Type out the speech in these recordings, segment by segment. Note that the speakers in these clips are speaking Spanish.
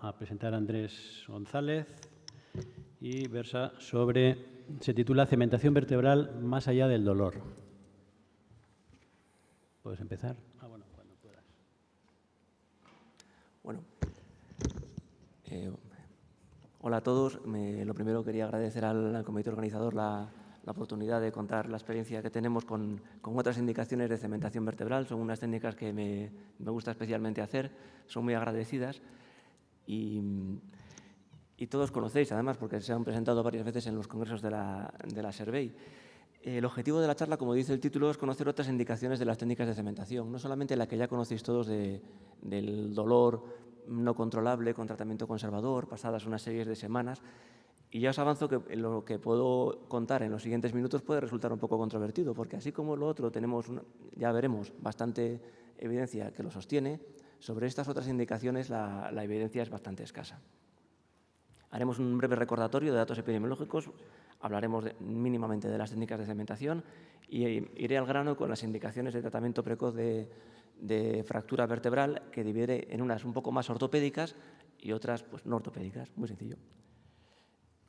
a presentar a Andrés González y versa sobre, se titula Cementación vertebral más allá del dolor. ¿Puedes empezar? Bueno, cuando puedas. Bueno, hola a todos. Lo primero quería agradecer al comité organizador la oportunidad de contar la experiencia que tenemos con otras indicaciones de cementación vertebral. Son unas técnicas que me gusta especialmente hacer, son muy agradecidas y todos conocéis, además, porque se han presentado varias veces en los congresos de la Survey. El objetivo de la charla, como dice el título, es conocer otras indicaciones de las técnicas de cementación, no solamente la que ya conocéis todos del dolor no controlable con tratamiento conservador, pasadas unas series de semanas. Y ya os avanzo que lo que puedo contar en los siguientes minutos puede resultar un poco controvertido, porque así como lo otro tenemos, ya veremos, bastante evidencia que lo sostiene, sobre estas otras indicaciones la evidencia es bastante escasa. Haremos un breve recordatorio de datos epidemiológicos, hablaremos mínimamente de las técnicas de cementación y iré al grano con las indicaciones de tratamiento precoz de fractura vertebral, que divide en unas un poco más ortopédicas y otras pues, no ortopédicas, muy sencillo.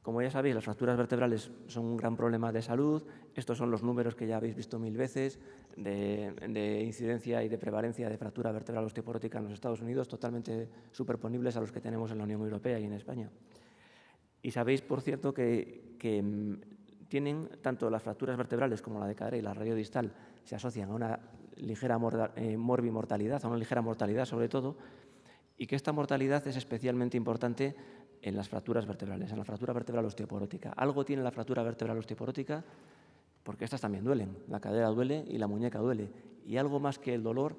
Como ya sabéis, las fracturas vertebrales son un gran problema de salud. Estos son los números que ya habéis visto 1000 veces de incidencia y de prevalencia de fractura vertebral osteoporótica en los Estados Unidos, totalmente superponibles a los que tenemos en la Unión Europea y en España. Y sabéis, por cierto, que tienen tanto las fracturas vertebrales como la de cadera y la radiodistal se asocian a una ligera morbimortalidad, a una ligera mortalidad sobre todo, y que esta mortalidad es especialmente importante en las fracturas vertebrales, en la fractura vertebral osteoporótica. Algo tiene la fractura vertebral osteoporótica porque estas también duelen. La cadera duele y la muñeca duele. Y algo más que el dolor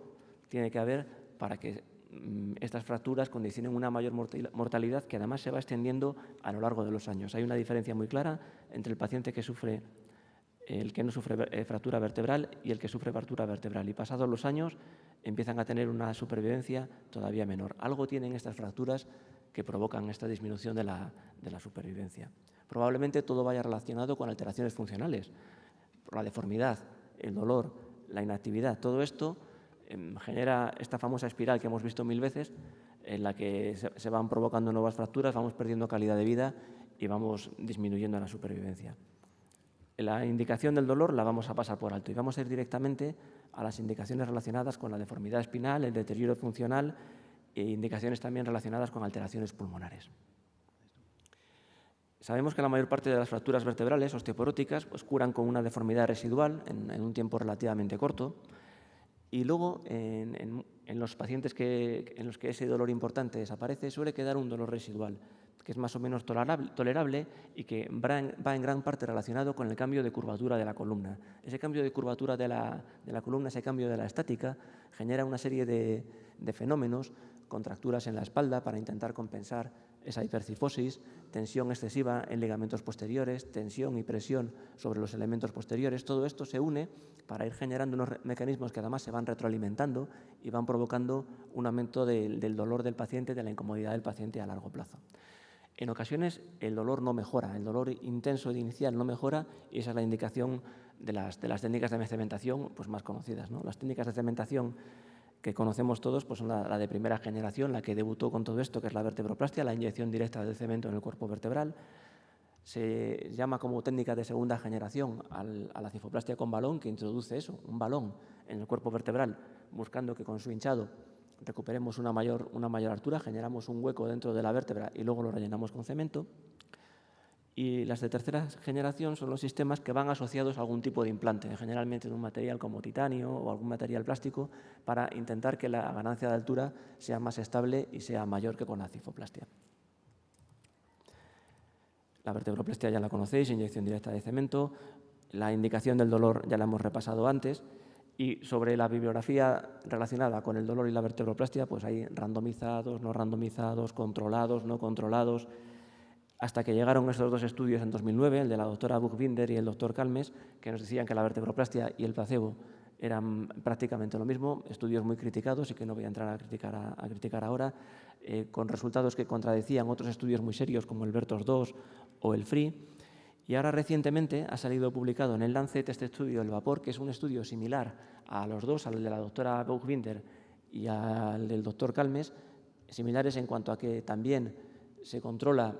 tiene que haber para que estas fracturas condicionen una mayor mortalidad que además se va extendiendo a lo largo de los años. Hay una diferencia muy clara entre el paciente que sufre, el que no sufre fractura vertebral y el que sufre fractura vertebral. Y pasados los años empiezan a tener una supervivencia todavía menor. Algo tienen estas fracturas que provocan esta disminución de la supervivencia. Probablemente todo vaya relacionado con alteraciones funcionales. La deformidad, el dolor, la inactividad, todo esto genera esta famosa espiral que hemos visto 1000 veces, en la que se van provocando nuevas fracturas, vamos perdiendo calidad de vida y vamos disminuyendo la supervivencia. La indicación del dolor la vamos a pasar por alto y vamos a ir directamente a las indicaciones relacionadas con la deformidad espinal, el deterioro funcional e indicaciones también relacionadas con alteraciones pulmonares. Sabemos que la mayor parte de las fracturas vertebrales osteoporóticas pues, curan con una deformidad residual en un tiempo relativamente corto y luego en los pacientes en los que ese dolor importante desaparece suele quedar un dolor residual que es más o menos tolerable y que va en gran parte relacionado con el cambio de curvatura de la columna. Ese cambio de curvatura de la columna, ese cambio de la estática, genera una serie de fenómenos, contracturas en la espalda para intentar compensar esa hipercifosis, tensión excesiva en ligamentos posteriores, tensión y presión sobre los elementos posteriores. Todo esto se une para ir generando unos mecanismos que además se van retroalimentando y van provocando un aumento del dolor del paciente, de la incomodidad del paciente a largo plazo. En ocasiones el dolor no mejora, el dolor intenso e inicial no mejora y esa es la indicación de las técnicas de cementación pues, más conocidas, ¿no? Las técnicas de cementación que conocemos todos pues, son la de primera generación, la que debutó con todo esto, que es la vertebroplastia, la inyección directa del cemento en el cuerpo vertebral. Se llama como técnica de segunda generación a la cifoplastia con balón, que introduce eso, un balón en el cuerpo vertebral, buscando que con su hinchado recuperemos una mayor altura, generamos un hueco dentro de la vértebra y luego lo rellenamos con cemento. Y las de tercera generación son los sistemas que van asociados a algún tipo de implante, generalmente de un material como titanio o algún material plástico, para intentar que la ganancia de altura sea más estable y sea mayor que con la cifoplastia. La vertebroplastia ya la conocéis, inyección directa de cemento. La indicación del dolor ya la hemos repasado antes. Y sobre la bibliografía relacionada con el dolor y la vertebroplastia, pues hay randomizados, no randomizados, controlados, no controlados, hasta que llegaron estos dos estudios en 2009, el de la doctora Buchbinder y el doctor Calmes, que nos decían que la vertebroplastia y el placebo eran prácticamente lo mismo, estudios muy criticados y que no voy a entrar a criticar ahora, con resultados que contradecían otros estudios muy serios como el Vertos 2 o el FREE. Y ahora recientemente ha salido publicado en el Lancet este estudio, el VAPOR, que es un estudio similar a los dos, al de la doctora Buchbinder y al del doctor Calmes, Similares en cuanto a que también se controla,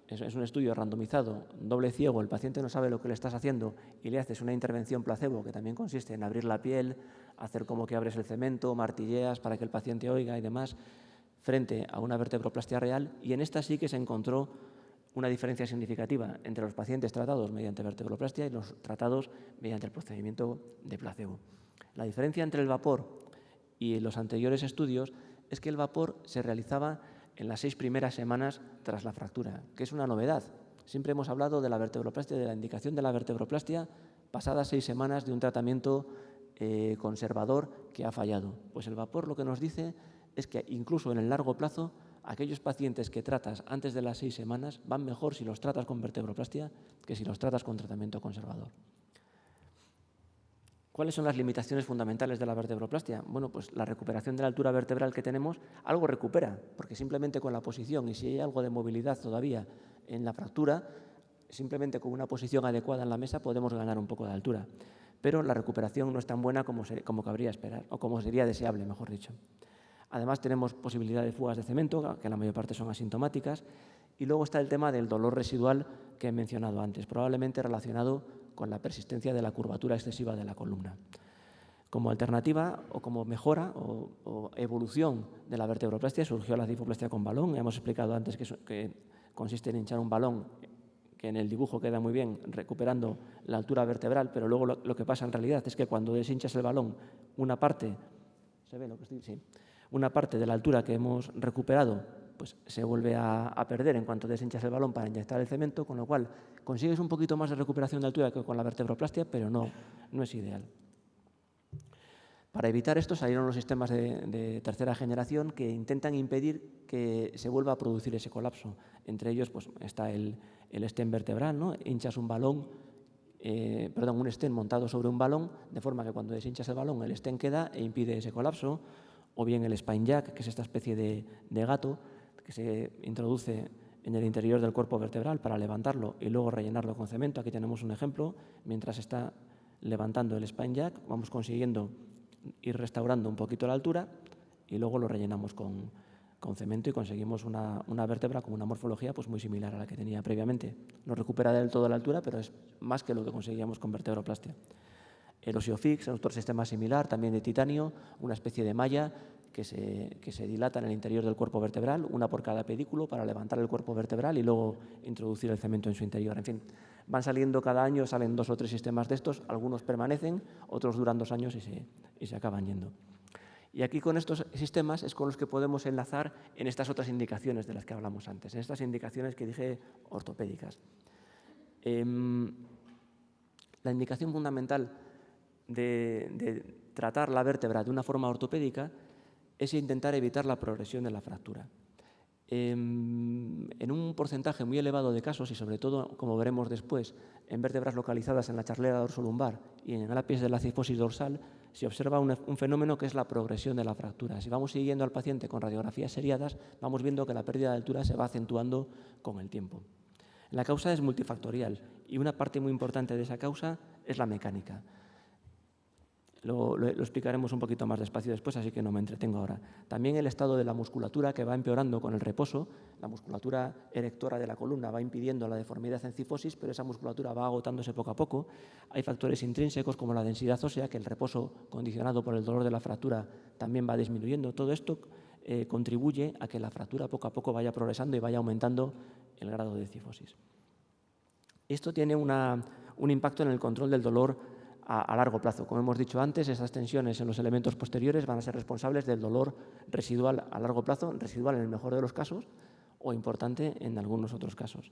es un estudio randomizado, doble ciego, el paciente no sabe lo que le estás haciendo y le haces una intervención placebo que también consiste en abrir la piel, hacer como que abres el cemento, martilleas para que el paciente oiga y demás, frente a una vertebroplastia real, y en esta sí que se encontró una diferencia significativa entre los pacientes tratados mediante vertebroplastia y los tratados mediante el procedimiento de placebo. La diferencia entre el vapor y los anteriores estudios es que el vapor se realizaba en las 6 primeras semanas tras la fractura, que es una novedad. Siempre hemos hablado de la vertebroplastia, de la indicación de la vertebroplastia pasadas 6 semanas de un tratamiento conservador que ha fallado. Pues el vapor lo que nos dice es que incluso en el largo plazo, aquellos pacientes que tratas antes de las 6 semanas van mejor si los tratas con vertebroplastia que si los tratas con tratamiento conservador. ¿Cuáles son las limitaciones fundamentales de la vertebroplastia? Bueno, pues la recuperación de la altura vertebral que tenemos algo recupera, porque simplemente con la posición, y si hay algo de movilidad todavía en la fractura, simplemente con una posición adecuada en la mesa podemos ganar un poco de altura. Pero la recuperación no es tan buena como cabría esperar, o como sería deseable, mejor dicho. Además, tenemos posibilidad de fugas de cemento, que la mayor parte son asintomáticas, y luego está el tema del dolor residual que he mencionado antes, probablemente relacionado con la persistencia de la curvatura excesiva de la columna. Como alternativa o como mejora o evolución de la vertebroplastia surgió la cifoplastia con balón. Hemos explicado antes que consiste en hinchar un balón, que en el dibujo queda muy bien recuperando la altura vertebral, pero luego lo que pasa en realidad es que cuando deshinchas el balón, una parte, ¿se ve lo que estoy? Sí. Una parte de la altura que hemos recuperado pues se vuelve a perder en cuanto deshinchas el balón para inyectar el cemento, con lo cual consigues un poquito más de recuperación de altura que con la vertebroplastia, pero no es ideal. Para evitar esto salieron los sistemas de tercera generación que intentan impedir que se vuelva a producir ese colapso. Entre ellos pues, está el stent vertebral, ¿no? Hinchas un balón, un stent montado sobre un balón, de forma que cuando deshinchas el balón el stent queda e impide ese colapso, o bien el spine jack, que es esta especie de gato que se introduce en el interior del cuerpo vertebral para levantarlo y luego rellenarlo con cemento. Aquí tenemos un ejemplo. Mientras está levantando el spine jack, vamos consiguiendo ir restaurando un poquito la altura y luego lo rellenamos con cemento y conseguimos una vértebra con una morfología pues muy similar a la que tenía previamente. No recupera del todo la altura, pero es más que lo que conseguíamos con vertebroplastia. El OsseoFix es otro sistema similar, también de titanio, una especie de malla que se dilata en el interior del cuerpo vertebral, una por cada pedículo para levantar el cuerpo vertebral y luego introducir el cemento en su interior. En fin, van saliendo cada año, salen 2 o 3 sistemas de estos, algunos permanecen, otros duran 2 años y se acaban yendo. Y aquí con estos sistemas es con los que podemos enlazar en estas otras indicaciones de las que hablamos antes, en estas indicaciones que dije ortopédicas. La indicación fundamental de tratar la vértebra de una forma ortopédica es intentar evitar la progresión de la fractura. En un porcentaje muy elevado de casos, y sobre todo, como veremos después, en vértebras localizadas en la charlera dorsolumbar y en el ápice de la cifosis dorsal, se observa un fenómeno que es la progresión de la fractura. Si vamos siguiendo al paciente con radiografías seriadas, vamos viendo que la pérdida de altura se va acentuando con el tiempo. La causa es multifactorial y una parte muy importante de esa causa es la mecánica. Lo explicaremos un poquito más despacio después, así que no me entretengo ahora. También el estado de la musculatura, que va empeorando con el reposo. La musculatura erectora de la columna va impidiendo la deformidad en cifosis, pero esa musculatura va agotándose poco a poco. Hay factores intrínsecos como la densidad ósea, que el reposo condicionado por el dolor de la fractura también va disminuyendo. Todo esto contribuye a que la fractura poco a poco vaya progresando y vaya aumentando el grado de cifosis. Esto tiene un impacto en el control del dolor a largo plazo. Como hemos dicho antes, esas tensiones en los elementos posteriores van a ser responsables del dolor residual a largo plazo, residual en el mejor de los casos o importante en algunos otros casos.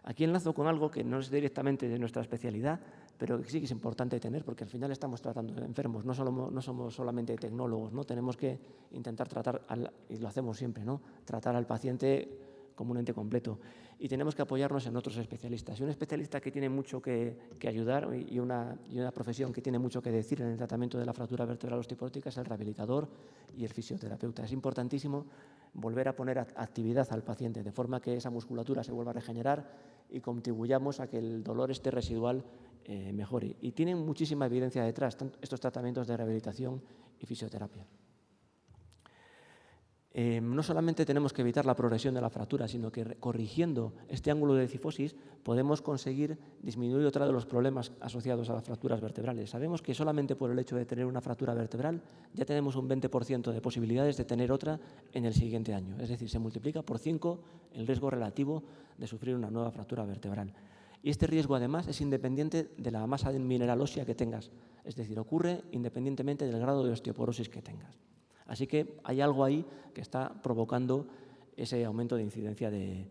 Aquí enlazo con algo que no es directamente de nuestra especialidad, pero que sí que es importante tener, porque al final estamos tratando de enfermos, no somos solamente tecnólogos, ¿no? Tenemos que intentar tratar, y lo hacemos siempre, ¿no? Tratar al paciente como un ente completo. Y tenemos que apoyarnos en otros especialistas. Y un especialista que tiene mucho que ayudar y una profesión que tiene mucho que decir en el tratamiento de la fractura vertebral osteoporótica es el rehabilitador y el fisioterapeuta. Es importantísimo volver a poner actividad al paciente, de forma que esa musculatura se vuelva a regenerar y contribuyamos a que el dolor residual mejore. Y tienen muchísima evidencia detrás estos tratamientos de rehabilitación y fisioterapia. No solamente tenemos que evitar la progresión de la fractura, sino que corrigiendo este ángulo de cifosis podemos conseguir disminuir otro de los problemas asociados a las fracturas vertebrales. Sabemos que solamente por el hecho de tener una fractura vertebral ya tenemos un 20% de posibilidades de tener otra en el siguiente año. Es decir, se multiplica por 5 el riesgo relativo de sufrir una nueva fractura vertebral. Y este riesgo, además, es independiente de la masa mineral ósea que tengas. Es decir, ocurre independientemente del grado de osteoporosis que tengas. Así que hay algo ahí que está provocando ese aumento de incidencia de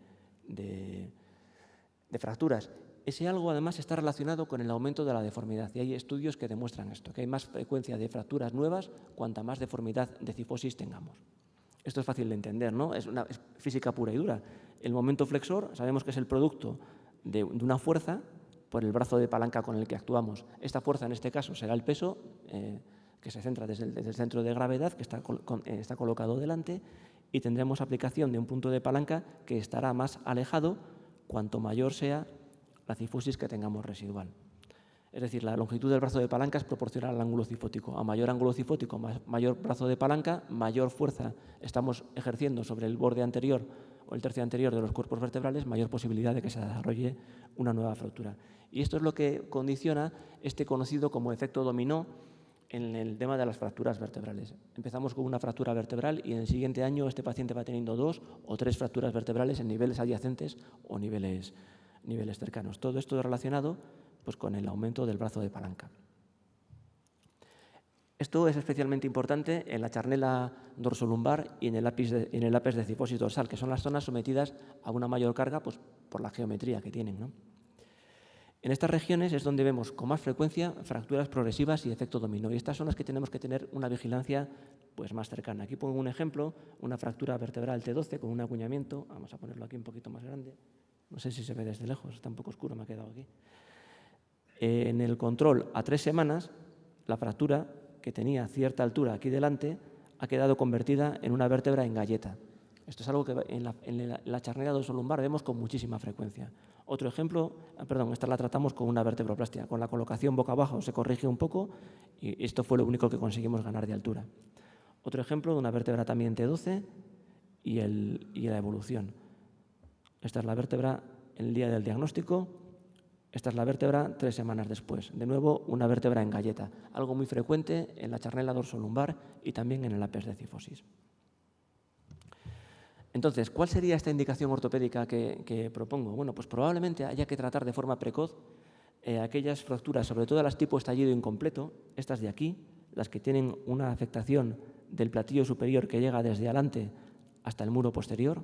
fracturas. Ese algo, además, está relacionado con el aumento de la deformidad. Y hay estudios que demuestran esto, que hay más frecuencia de fracturas nuevas cuanta más deformidad de cifosis tengamos. Esto es fácil de entender, ¿no? Es física pura y dura. El momento flexor sabemos que es el producto de una fuerza por el brazo de palanca con el que actuamos. Esta fuerza, en este caso, será el peso que se centra desde el centro de gravedad, que está colocado delante, y tendremos aplicación de un punto de palanca que estará más alejado cuanto mayor sea la cifosis que tengamos residual. Es decir, la longitud del brazo de palanca es proporcional al ángulo cifótico. A mayor ángulo cifótico, mayor brazo de palanca, mayor fuerza estamos ejerciendo sobre el borde anterior o el tercio anterior de los cuerpos vertebrales, mayor posibilidad de que se desarrolle una nueva fractura. Y esto es lo que condiciona este conocido como efecto dominó en el tema de las fracturas vertebrales. Empezamos con una fractura vertebral y en el siguiente año este paciente va teniendo 2 o 3 fracturas vertebrales en niveles adyacentes o niveles cercanos. Todo esto es relacionado pues, con el aumento del brazo de palanca. Esto es especialmente importante en la charnela dorsolumbar y en el ápice de cifosis dorsal, que son las zonas sometidas a una mayor carga pues, por la geometría que tienen, ¿no? En estas regiones es donde vemos con más frecuencia fracturas progresivas y efecto dominó. Y estas son las que tenemos que tener una vigilancia pues, más cercana. Aquí pongo un ejemplo, una fractura vertebral T12 con un acuñamiento. Vamos a ponerlo aquí un poquito más grande. No sé si se ve desde lejos, está un poco oscuro, me ha quedado aquí. En el control a 3 semanas, la fractura, que tenía cierta altura aquí delante, ha quedado convertida en una vértebra en galleta. Esto es algo que en la charnela dorsolumbar vemos con muchísima frecuencia. Otro ejemplo, esta la tratamos con una vertebroplastia. Con la colocación boca abajo se corrige un poco y esto fue lo único que conseguimos ganar de altura. Otro ejemplo de una vértebra también T12 y la evolución. Esta es la vértebra el día del diagnóstico, esta es la vértebra 3 semanas después. De nuevo, una vértebra en galleta, algo muy frecuente en la charnela dorsolumbar y también en el ápice de cifosis. Entonces, ¿cuál sería esta indicación ortopédica que propongo? Bueno, pues probablemente haya que tratar de forma precoz aquellas fracturas, sobre todo las tipo estallido incompleto, estas de aquí, las que tienen una afectación del platillo superior que llega desde adelante hasta el muro posterior,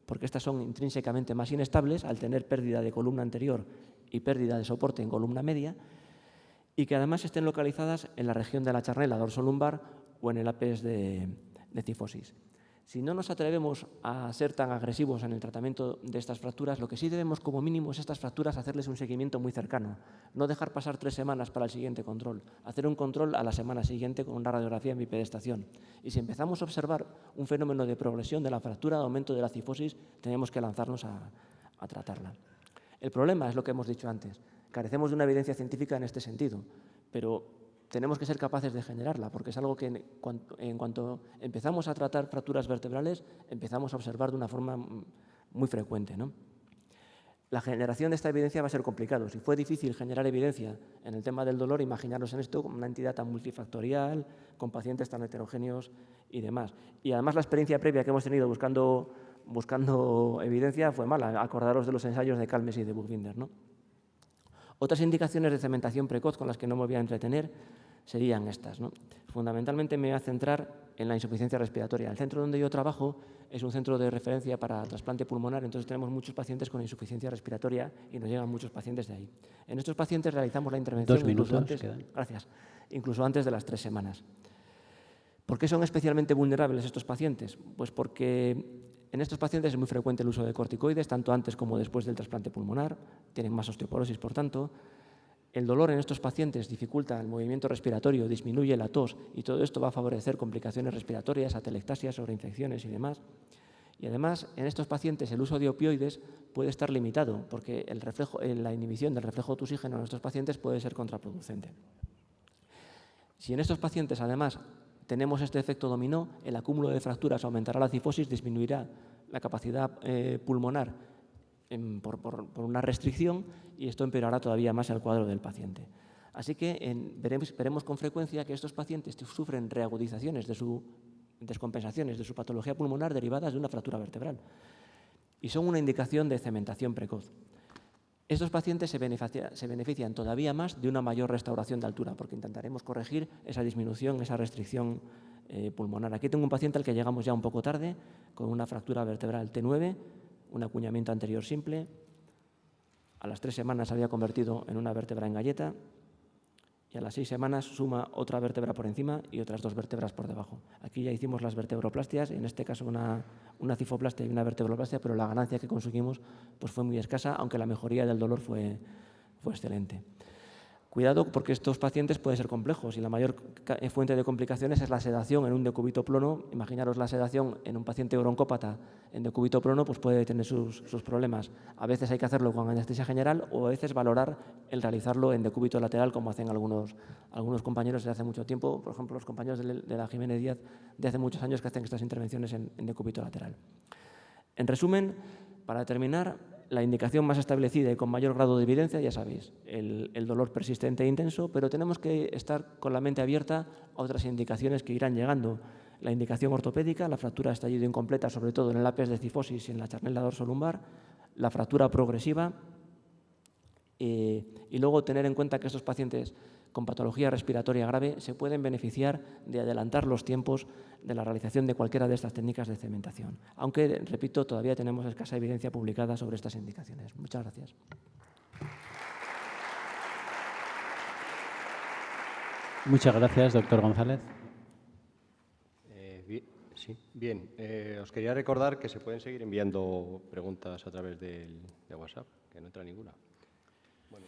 porque estas son intrínsecamente más inestables al tener pérdida de columna anterior y pérdida de soporte en columna media, y que además estén localizadas en la región de la charnela dorsolumbar o en el ápice de cifosis. Si no nos atrevemos a ser tan agresivos en el tratamiento de estas fracturas, lo que sí debemos como mínimo es estas fracturas hacerles un seguimiento muy cercano. No dejar pasar 3 semanas para el siguiente control. Hacer un control a la semana siguiente con una radiografía en bipedestación. Y si empezamos a observar un fenómeno de progresión de la fractura, de aumento de la cifosis, tenemos que lanzarnos a tratarla. El problema es lo que hemos dicho antes. Carecemos de una evidencia científica en este sentido, pero tenemos que ser capaces de generarla, porque es algo que en cuanto empezamos a tratar fracturas vertebrales, empezamos a observar de una forma muy frecuente, ¿no? La generación de esta evidencia va a ser complicado. Si fue difícil generar evidencia en el tema del dolor, imaginaros en esto como una entidad tan multifactorial, con pacientes tan heterogéneos y demás. Y además la experiencia previa que hemos tenido buscando evidencia fue mala. Acordaros de los ensayos de Calmes y de Buchbinder, ¿no? Otras indicaciones de cementación precoz con las que no me voy a entretener serían estas, ¿no? Fundamentalmente me voy a centrar en la insuficiencia respiratoria. El centro donde yo trabajo es un centro de referencia para trasplante pulmonar, entonces tenemos muchos pacientes con insuficiencia respiratoria y nos llegan muchos pacientes de ahí. En estos pacientes realizamos la intervención 2 minutos incluso antes de las 3 semanas. ¿Por qué son especialmente vulnerables estos pacientes? Pues porque en estos pacientes es muy frecuente el uso de corticoides, tanto antes como después del trasplante pulmonar, tienen más osteoporosis, por tanto. El dolor en estos pacientes dificulta el movimiento respiratorio, disminuye la tos y todo esto va a favorecer complicaciones respiratorias, atelectasias, sobreinfecciones y demás. Y además, en estos pacientes el uso de opioides puede estar limitado porque la inhibición del reflejo de oxígeno en estos pacientes puede ser contraproducente. Si en estos pacientes además tenemos este efecto dominó, el acúmulo de fracturas aumentará la cifosis, disminuirá la capacidad pulmonar por una restricción y esto empeorará todavía más el cuadro del paciente. Así que veremos con frecuencia que estos pacientes sufren reagudizaciones descompensaciones de su patología pulmonar derivadas de una fractura vertebral y son una indicación de cementación precoz. Estos pacientes se benefician todavía más de una mayor restauración de altura porque intentaremos corregir esa disminución, esa restricción pulmonar. Aquí tengo un paciente al que llegamos ya un poco tarde con una fractura vertebral T9, un acuñamiento anterior simple. A las 3 semanas se había convertido en una vértebra en galleta y a las 6 semanas suma otra vértebra por encima y otras 2 vértebras por debajo. Aquí ya hicimos las vertebroplastias, en este caso una cifoplastia y una vertebroplastia, pero la ganancia que conseguimos pues fue muy escasa, aunque la mejoría del dolor fue excelente. Cuidado porque estos pacientes pueden ser complejos y la mayor fuente de complicaciones es la sedación en un decúbito plono. Imaginaros la sedación en un paciente broncópata en decúbito plono, pues puede tener sus problemas. A veces hay que hacerlo con anestesia general o a veces valorar el realizarlo en decúbito lateral, como hacen algunos compañeros de hace mucho tiempo, por ejemplo, los compañeros de la Jiménez Díaz de hace muchos años que hacen estas intervenciones en decúbito lateral. En resumen, para terminar, la indicación más establecida y con mayor grado de evidencia, ya sabéis, el dolor persistente e intenso, pero tenemos que estar con la mente abierta a otras indicaciones que irán llegando. La indicación ortopédica, la fractura de estallido incompleta, sobre todo en el apes de cifosis y en la charnela dorsolumbar, la fractura progresiva y luego tener en cuenta que estos pacientes con patología respiratoria grave se pueden beneficiar de adelantar los tiempos de la realización de cualquiera de estas técnicas de cementación. Aunque, repito, todavía tenemos escasa evidencia publicada sobre estas indicaciones. Muchas gracias. Muchas gracias, doctor González. Bien, os quería recordar que se pueden seguir enviando preguntas a través de WhatsApp, que no entra ninguna. Bueno,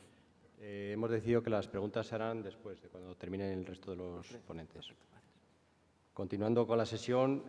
hemos decidido que las preguntas se harán después de cuando terminen el resto de los ponentes. Continuando con la sesión,